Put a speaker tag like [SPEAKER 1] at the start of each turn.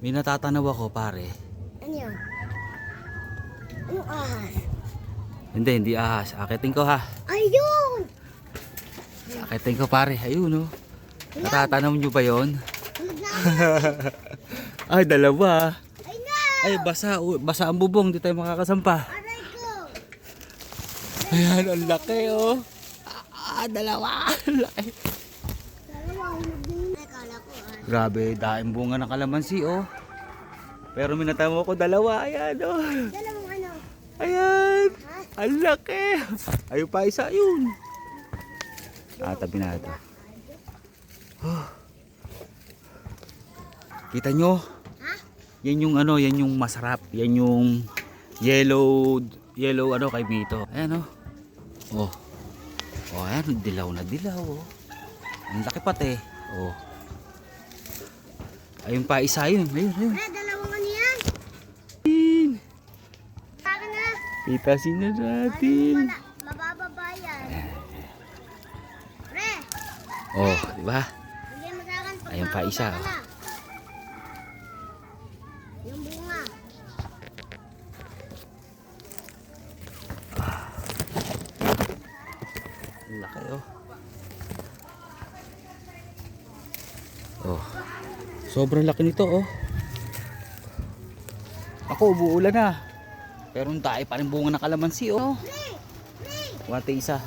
[SPEAKER 1] May natatanaw ako, pare.
[SPEAKER 2] Ano yun? Anong ahas?
[SPEAKER 1] Hindi ahas. Akitin ko, ha.
[SPEAKER 2] Ayun!
[SPEAKER 1] Akitin ko, pare. Ayun, oh. Natatanaw nyo ba yon? Ay, dalawa.
[SPEAKER 2] Ay na!
[SPEAKER 1] Ay, basa ang bubong. Di tayo makakasampa.
[SPEAKER 2] Aray ko!
[SPEAKER 1] Ayan, ang laki, oh. Dalawa. Ang laki.
[SPEAKER 2] Dalawang hindi. Kala ko
[SPEAKER 1] Grabe, daing bunga ng kalamansi, oh. Pero minatamo ko dalawa. Ayan, oh.
[SPEAKER 2] dalawang ano?
[SPEAKER 1] Ayan. Ang laki. Ayun pa isa, yun. Tabi na ito. Oh. Kita nyo?
[SPEAKER 2] Ha?
[SPEAKER 1] Yan yung ano, yan yung masarap. Yan yung yellow ano kay Mito. Ayan, oh. Oh. Oh, ayan, dilaw na dilaw, oh. Ang laki pati. Oh. Ayun pa isa, yun. Ayun.
[SPEAKER 2] Dalawang ano yan? Saka na.
[SPEAKER 1] Pitasin na natin.
[SPEAKER 2] Mabababa yan. Pre!
[SPEAKER 1] Oh, di ba?
[SPEAKER 2] Bigyan mo sa akin pag
[SPEAKER 1] Ayun pa isa,
[SPEAKER 2] mababa ka
[SPEAKER 1] oh.
[SPEAKER 2] na. Yung bunga.
[SPEAKER 1] Ang laki, oh. Oh. Sobrang laki nito, oh. Ako, umuulan na. Pero ang tae pa rin bunga ng kalamansi, oh. Wate isa.